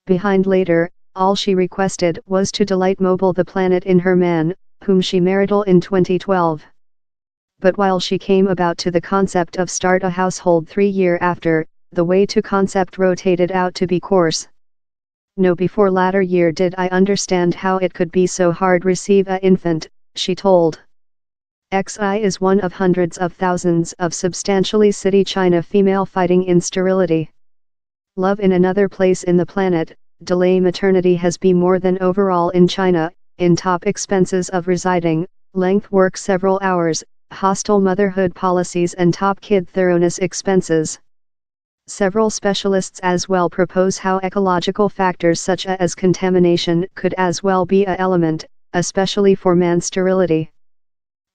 Behind later, all she requested was to delight mobile the planet in her man, whom she married in 2012. But while she came about to the concept of start a household 3 years after, the way to concept rotated out to be course. No, before latter year did I understand how it could be so hard receive a infant, she told. XI is one of hundreds of thousands of substantially city China female fighting in sterility. Love in another place in the planet, delay maternity has been more than overall in China, in top expenses of residing, length work several hours, hostile motherhood policies and top kid thoroughness expenses. Several specialists as well propose how ecological factors such as contamination could as well be a element, especially for man's sterility.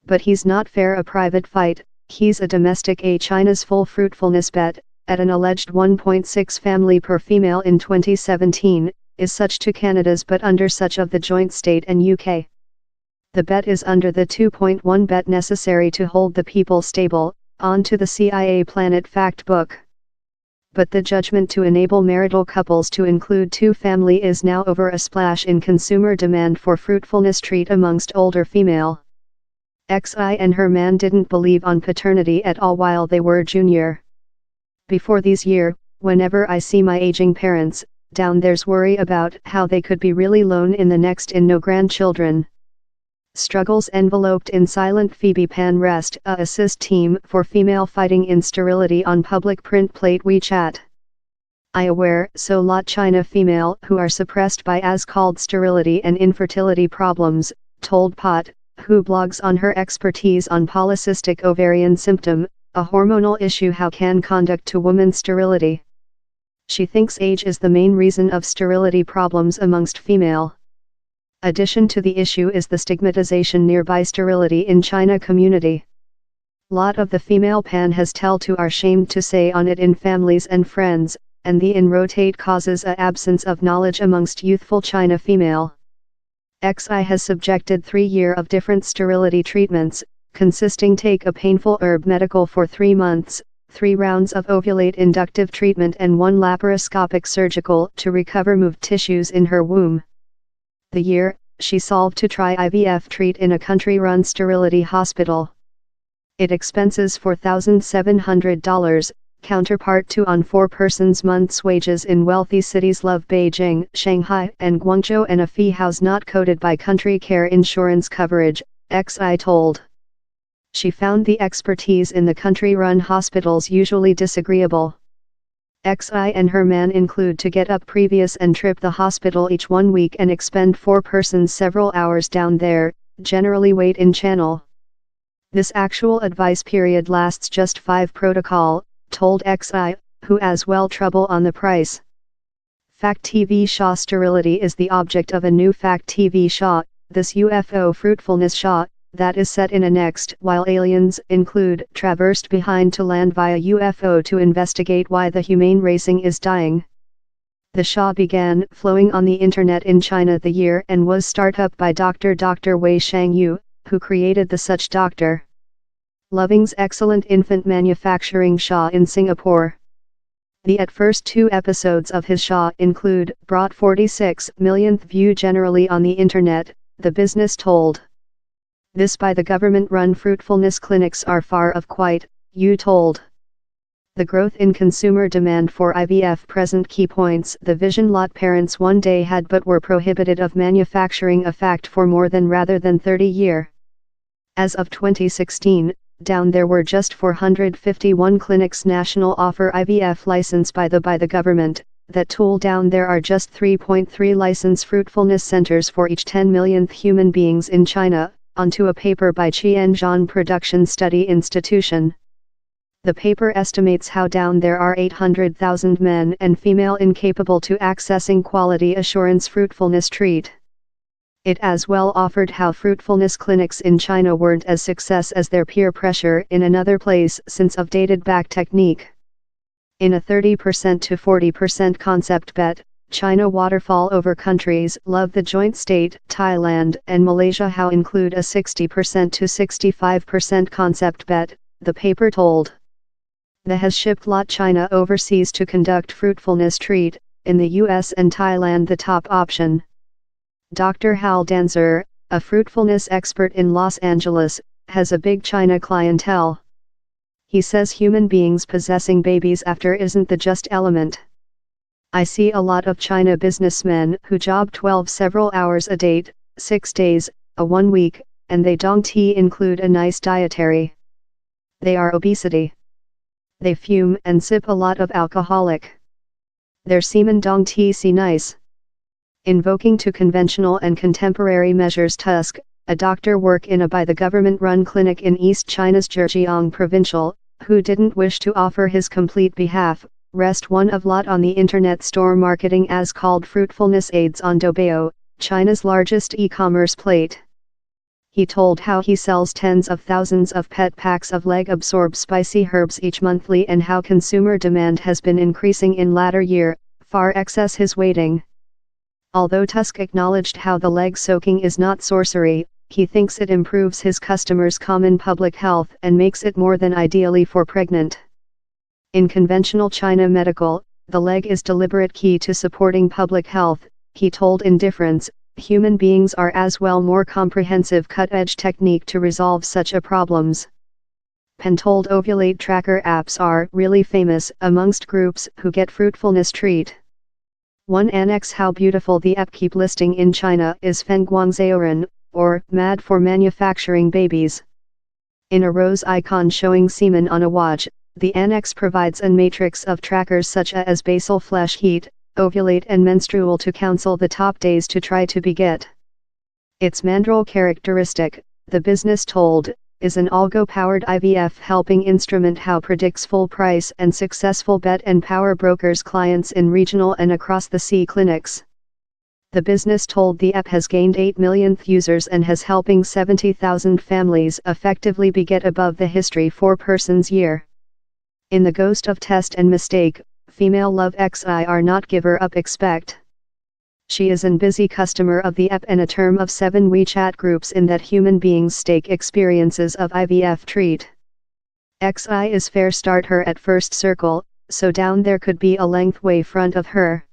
But he's not fair a private fight, he's a domestic a China's full fruitfulness bet, at an alleged 1.6 family per female in 2017, is such to Canada's but under such of the joint state and UK. The bet is under the 2.1 bet necessary to hold the people stable, on to the CIA Planet Fact book. But the judgment to enable marital couples to include 2 family is now over a splash in consumer demand for fruitfulness treat amongst older female. XI and her man didn't believe on paternity at all while they were junior. Before these year, whenever I see my aging parents, down there's worry about how they could be really lone in the next in no grandchildren. Struggles enveloped in silent Phoebe Pan Rest a assist team for female fighting in sterility on public print plate WeChat. I aware so lot China female who are suppressed by as called sterility and infertility problems, told Pot, who blogs on her expertise on polycystic ovarian symptom, a hormonal issue how can conduct to woman's sterility. She thinks age is the main reason of sterility problems amongst female. Addition to the issue is the stigmatization nearby sterility in China community. Lot of the female pan has tell to are shamed to say on it in families and friends, and the in rotate causes a absence of knowledge amongst youthful China female. XI has subjected 3 years of different sterility treatments, consisting take a painful herb medical for 3 months, 3 rounds of ovulate inductive treatment and 1 laparoscopic surgical to recover moved tissues in her womb. The year, she solved to try IVF treat in a country-run sterility hospital. It expenses $4,700, counterpart to on 4 persons month's wages in wealthy cities love Beijing, Shanghai and Guangzhou and a fee house not coded by country care insurance coverage, XI told. She found the expertise in the country-run hospitals usually disagreeable. XI and her man include to get up previous and trip the hospital each 1 week and expend 4 persons several hours down there, generally wait in channel. This actual advice period lasts just 5 protocol, told XI, who as well trouble on the price. Fact TV Shaw sterility is the object of a new Fact TV Shaw, this UFO Fruitfulness Shaw, that is set in a next while aliens include traversed behind to land via UFO to investigate why the humane racing is dying. The Shaw began flowing on the internet in China the year and was started up by Dr. Wei Shangyu, who created the such Dr. Loving's excellent infant manufacturing Shaw in Singapore. The at first 2 episodes of his Shaw include brought 46 millionth view generally on the internet, the business told. This by the government-run fruitfulness clinics are far of quite, you told. The growth in consumer demand for IVF present key points the vision lot parents one day had but were prohibited of manufacturing a fact for more than rather than 30 year. As of 2016, down there were just 451 clinics national offer IVF license by the government, that tool down there are just 3.3 license fruitfulness centers for each 10 millionth human beings in China, onto a paper by Qianzhan Production Study Institution. The paper estimates how down there are 800,000 men and female incapable to accessing quality assurance fruitfulness treat. It as well offered how fruitfulness clinics in China weren't as success as their peer pressure in another place since of dated back technique. In a 30% to 40% concept bet, China waterfall over countries love the joint state, Thailand and Malaysia how include a 60% to 65% concept bet, the paper told. The has shipped lot China overseas to conduct fruitfulness treat, in the US and Thailand the top option. Dr. Hal Danzer, a fruitfulness expert in Los Angeles, has a big China clientele. He says human beings possessing babies after isn't the just element. I see a lot of China businessmen who job 12 several hours a day, 6 days, a 1 week, and they don't include a nice dietary. They are obesity. They fume and sip a lot of alcoholic. Their semen don't see nice. Invoking to conventional and contemporary measures Tusk, a doctor work in a by the government-run clinic in East China's Zhejiang provincial, who didn't wish to offer his complete behalf, rest one of lot on the internet store marketing as called Fruitfulness aids on Doubao, China's largest e-commerce plate. He told how he sells tens of thousands of pet packs of leg-absorbed spicy herbs each monthly and how consumer demand has been increasing in latter year, far excess his waiting. Although Tusk acknowledged how the leg soaking is not sorcery, he thinks it improves his customers' common public health and makes it more than ideally for pregnant. In conventional China medical, the leg is deliberate key to supporting public health, he told Indifference. Human beings are as well more comprehensive cut-edge technique to resolve such a problems. Pentold ovulate tracker apps are really famous amongst groups who get fruitfulness treat. One annex how beautiful the app keep listing in China is Fengguangzhaoren, or mad for manufacturing babies. In a rose icon showing semen on a watch, the annex provides a matrix of trackers such as basal flesh heat, ovulate and menstrual to counsel the top days to try to beget. Its mandrel characteristic, the business told, is an algo-powered IVF helping instrument how predicts full price and successful bet and power brokers clients in regional and across the sea clinics. The business told the app has gained 8 millionth users and has helping 70,000 families effectively beget above the history 4 persons year. In the ghost of test and mistake, female love XI not giver up expect. She is an busy customer of the app and a term of 7 WeChat groups in that human beings stake experiences of IVF treat. XI is fair start her at first circle, so down there could be a length way front of her.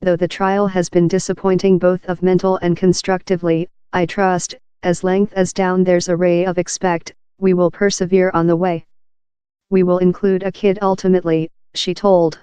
Though the trial has been disappointing both of mental and constructively, I trust, as length as down there's a ray of expect, we will persevere on the way. We will include a kid ultimately, she told.